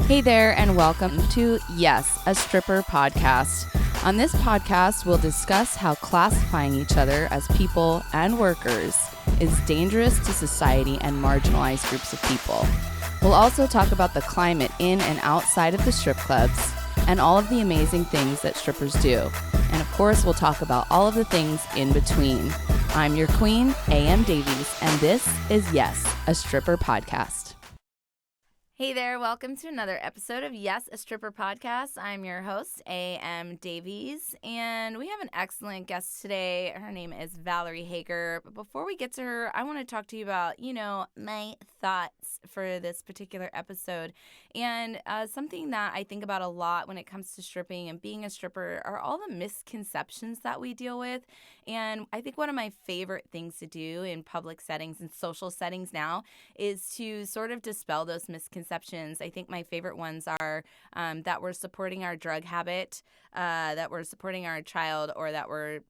Hey there, and welcome to YAS, a stripper podcast. On this podcast, we'll discuss how classifying each other as people and workers is dangerous to society and marginalized groups of people. We'll also talk about the climate in and outside of the strip clubs and all of the amazing things that strippers do. And of course, we'll talk about all of the things in between. I'm your queen, A.M. Davies, and this is YAS, a stripper podcast. Hey there, welcome to another episode of YAS, a stripper podcast. I'm your host, A.M. Davies, and we have an excellent guest today. Her name is Valerie Hager. But before we get to her, I want to talk to you about, my thoughts for this particular episode. And something that I think about a lot when it comes to stripping and being a stripper are all the misconceptions that we deal with. And I think one of my favorite things to do in public settings and social settings now is to sort of dispel those misconceptions. I think my favorite ones are that we're supporting our drug habit, that we're supporting our child, or that we're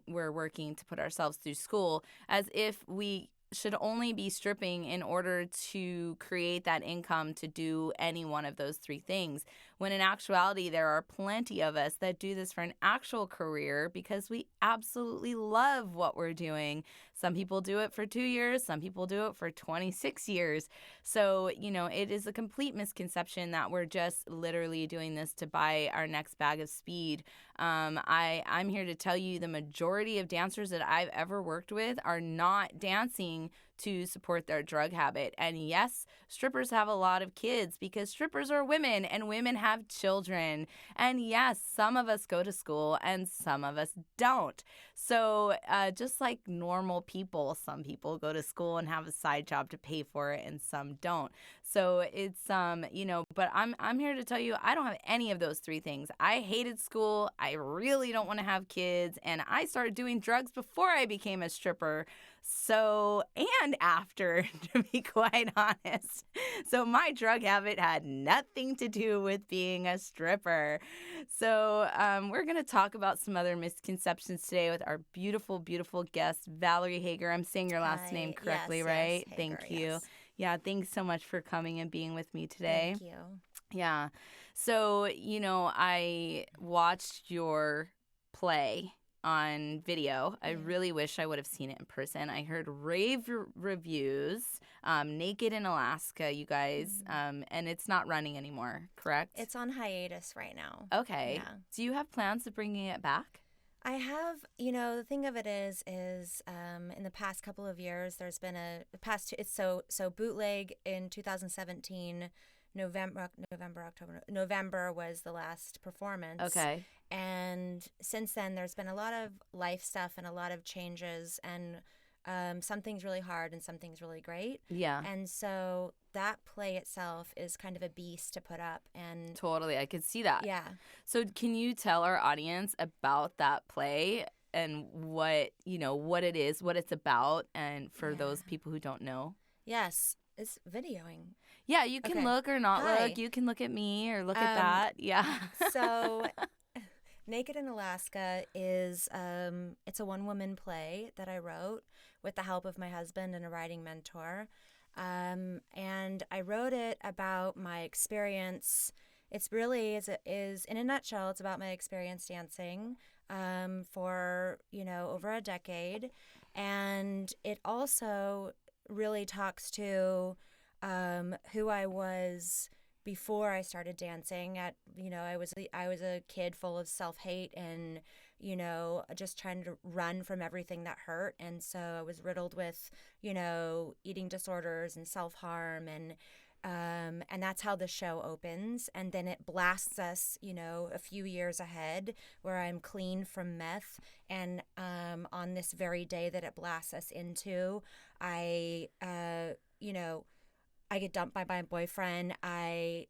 working to put ourselves through school, as if we should only be stripping in order to create that income to do any one of those three things. When in actuality, there are plenty of us that do this for an actual career because we absolutely love what we're doing. Some people do it for 2 years. Some people do it for 26 years. So, it is a complete misconception that we're just literally doing this to buy our next bag of speed. I'm here to tell you the majority of dancers that I've ever worked with are not dancing to support their drug habit. And yes, strippers have a lot of kids because strippers are women and women have children. And yes, some of us go to school and some of us don't. So just like normal people, some people go to school and have a side job to pay for it and some don't. So it's, but I'm here to tell you, I don't have any of those three things. I hated school. I really don't want to have kids. And I started doing drugs before I became a stripper. So, and after, to be quite honest. So my drug habit had nothing to do with being a stripper. So we're going to talk about some other misconceptions today with our beautiful, beautiful guest, Valerie Hager. I'm saying your last name correctly, right? Yes, Hager, Thank you. Yes. Yeah, thanks so much for coming and being with me today. Thank you. Yeah. So, I watched your play on video. I really wish I would have seen it in person. I heard rave reviews, Naked in Alaska, you guys, and it's not running anymore, correct? It's on hiatus right now. Okay. Yeah. Do you have plans of bringing it back? I have, the thing of it is in the past couple of years, there's been it's so bootleg in 2017, November was the last performance. Okay. And since then, there's been a lot of life stuff and a lot of changes, and some things really hard and some things really great. Yeah. And so that play itself is kind of a beast to put up. And totally, I could see that. Yeah. So can you tell our audience about that play and what it is, what it's about, and for those people who don't know? Yes, it's videoing. Yeah, you can look or not Hi. look. You can look at me or look at that. Yeah. So Naked in Alaska is it's a one-woman play that I wrote with the help of my husband and a writing mentor. And I wrote it about my experience. It's really is in a nutshell, it's about my experience dancing for, over a decade. And it also really talks to who I was before I started dancing. I was a kid full of self-hate and, just trying to run from everything that hurt. And so I was riddled with, eating disorders and self-harm, and that's how the show opens. And then it blasts us, a few years ahead where I'm clean from meth. And on this very day that it blasts us into, I get dumped by my boyfriend. I,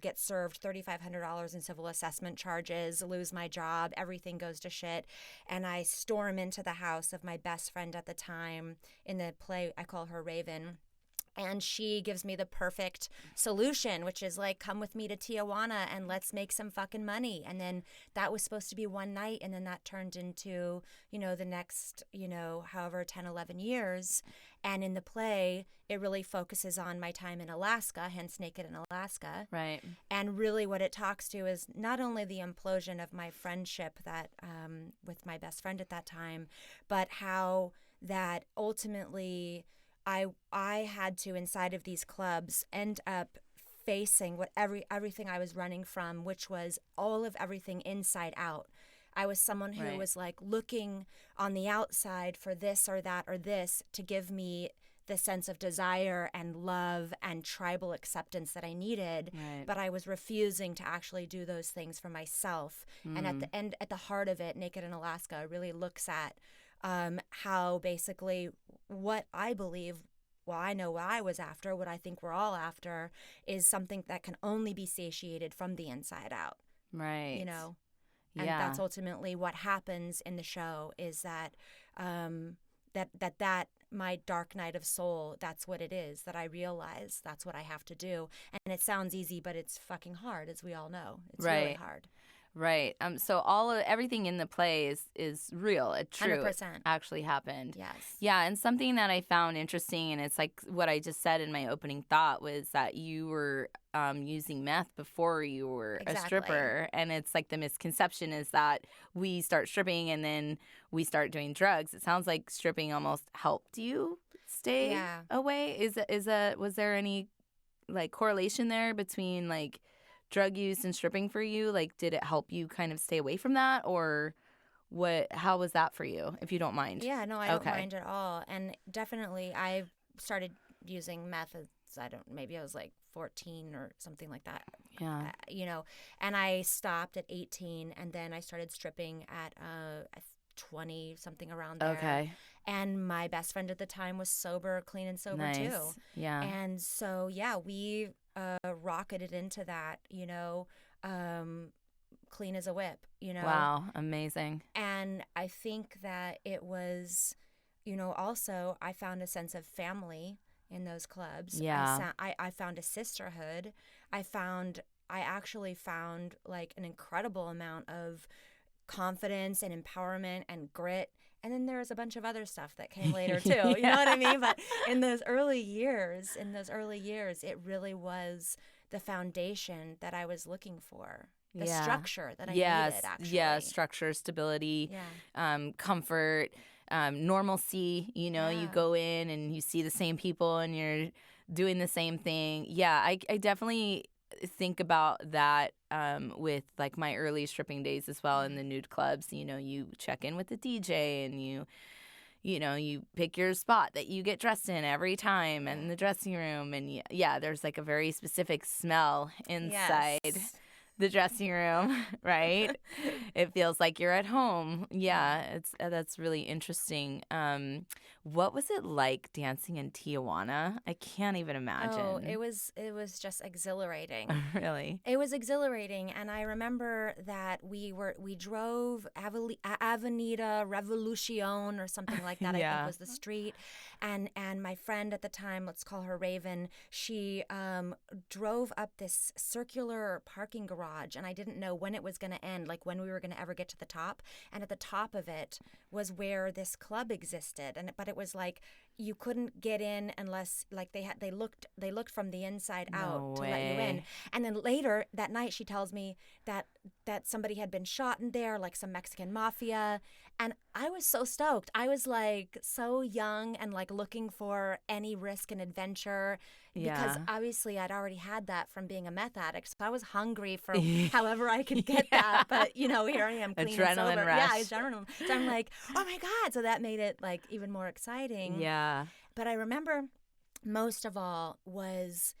get served $3,500 in civil assessment charges, lose my job, everything goes to shit. And I storm into the house of my best friend at the time. In the play, I call her Raven. And she gives me the perfect solution, which is like, come with me to Tijuana and let's make some fucking money. And then that was supposed to be one night. And then that turned into, the next, however, 10, 11 years. And in the play, it really focuses on my time in Alaska, hence Naked in Alaska. Right. And really what it talks to is not only the implosion of my friendship that with my best friend at that time, but how that ultimately I had to, inside of these clubs, end up facing everything I was running from, which was all of everything inside out. I was someone who was like looking on the outside for this or that or this to give me the sense of desire and love and tribal acceptance that I needed, but I was refusing to actually do those things for myself. And at the heart of it, Naked in Alaska really looks at how basically what I believe, I know what I was after, what I think we're all after, is something that can only be satiated from the inside out. Right. And that's ultimately what happens in the show, is that that my dark night of soul, that's what it is, that I realize that's what I have to do. And it sounds easy, but it's fucking hard, as we all know. It's really hard. Right. So everything in the play is real. It's true. 100%. It actually happened. Yes. Yeah, and something that I found interesting, and it's like what I just said in my opening thought, was that you were using meth before you were a stripper. And it's like the misconception is that we start stripping and then we start doing drugs. It sounds like stripping almost helped you stay away. Was there any like correlation there between like drug use and stripping for you? Like, did it help you kind of stay away from that, or how was that for you, if you don't mind? Yeah, no, I don't mind at all. And definitely I started using meth maybe I was like 14 or something like that. Yeah. And I stopped at 18, and then I started stripping at 20, something around there. Okay. And my best friend at the time was clean and sober too. Yeah. And so, we rocketed into that, clean as a whip, Wow, amazing. And I think that it was, also I found a sense of family in those clubs. Yeah. I found a sisterhood. I actually found like an incredible amount of confidence and empowerment and grit. And then there was a bunch of other stuff that came later too. You know what I mean? But in those early years, it really was the foundation that I was looking for. The structure that I needed, actually. Yeah, structure, stability, comfort, normalcy. You go in and you see the same people and you're doing the same thing. Yeah, I definitely think about that with like my early stripping days as well in the nude clubs. You check in with the DJ and you pick your spot that you get dressed in every time and in the dressing room. And there's like a very specific smell inside the dressing room, right? It feels like you're at home. Yeah, that's really interesting. What was it like dancing in Tijuana? I can't even imagine. Oh, it was just exhilarating. Really? It was exhilarating, and I remember that we drove Avenida Revolucion or something like that. I think was the street, and my friend at the time, let's call her Raven, she drove up this circular parking garage, and I didn't know when it was going to end, like when we were going to ever get to the top. And at the top of it was where this club existed, but it was like you couldn't get in unless like they looked from the inside out to let you in. And then later that night she tells me that somebody had been shot in there, like some Mexican mafia, and I was so stoked. I was like so young and like looking for any risk and adventure because obviously I'd already had that from being a meth addict, so I was hungry for however I could get that. But here I am, clean and sober. Rush. Yeah, adrenaline. So I'm like, oh my God! So that made it like even more exciting. Yeah. But I remember most of all was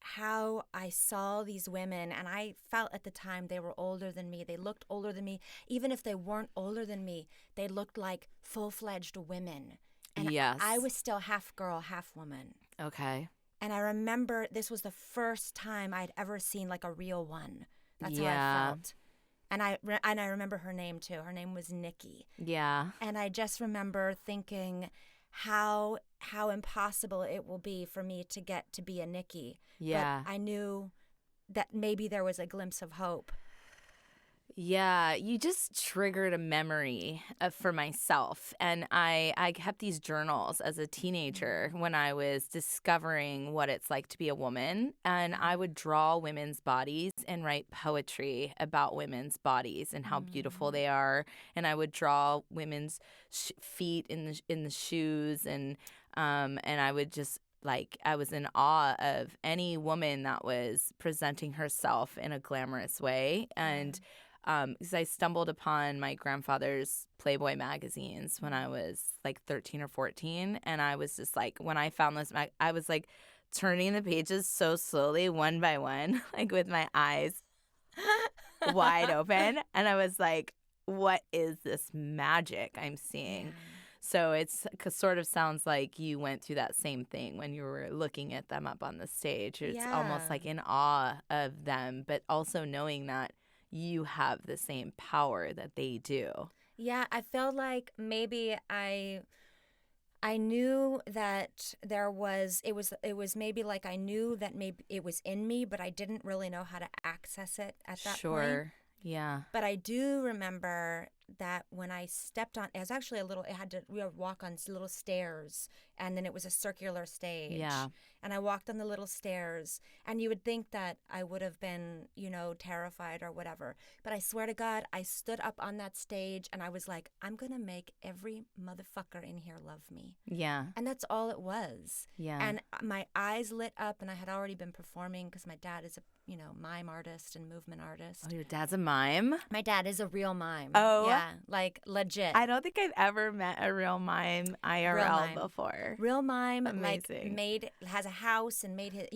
how I saw these women, and I felt at the time they were older than me. They looked older than me. Even if they weren't older than me, they looked like full-fledged women. And I was still half girl, half woman. Okay. And I remember this was the first time I'd ever seen like a real one. That's how I felt. And I remember her name too. Her name was Nikki. Yeah. And I just remember thinking how impossible it will be for me to get to be a Nikki. Yeah. But I knew that maybe there was a glimpse of hope. Yeah, you just triggered a memory for myself. And I kept these journals as a teenager when I was discovering what it's like to be a woman. And I would draw women's bodies and write poetry about women's bodies and how beautiful they are. And I would draw women's feet in the shoes, and I would just I was in awe of any woman that was presenting herself in a glamorous way. And because I stumbled upon my grandfather's Playboy magazines when I was 13 or 14. And I was just when I found this, I was turning the pages so slowly, one by one, with my eyes wide open. And I was like, what is this magic I'm seeing? Yeah. So it's sort of sounds like you went through that same thing when you were looking at them up on the stage. It's almost in awe of them, but also knowing that you have the same power that they do. Yeah, I felt like maybe I knew that it was maybe I knew that maybe it was in me, but I didn't really know how to access it at that point. Sure. Yeah. But I do remember that when I stepped on, it was actually we would walk on little stairs, and then it was a circular stage. Yeah. And I walked on the little stairs, and you would think that I would have been, terrified or whatever. But I swear to God, I stood up on that stage and I was like, I'm going to make every motherfucker in here love me. Yeah. And that's all it was. Yeah. And my eyes lit up, and I had already been performing because my dad is a mime artist and movement artist. Oh, your dad's a mime? My dad is a real mime. Oh. Yeah, legit. I don't think I've ever met a real mime IRL before. Real mime. Amazing. Has a house and made his,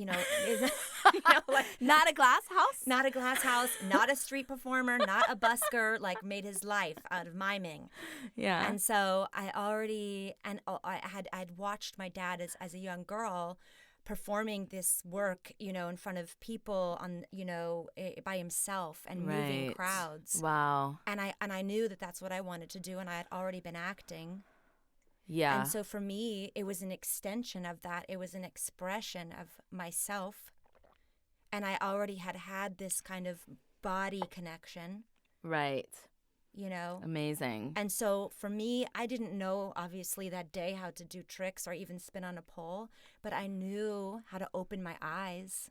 not a glass house? Not a glass house, not a street performer, not a busker, made his life out of miming. Yeah. And so I'd watched my dad as a young girl performing this work, in front of people by himself and moving crowds. Wow. And I knew that that's what I wanted to do, and I had already been acting. Yeah. And so for me, it was an extension of that. It was an expression of myself. And I already had this kind of body connection. Right. Amazing. And so for me, I didn't know, obviously, that day how to do tricks or even spin on a pole, but I knew how to open my eyes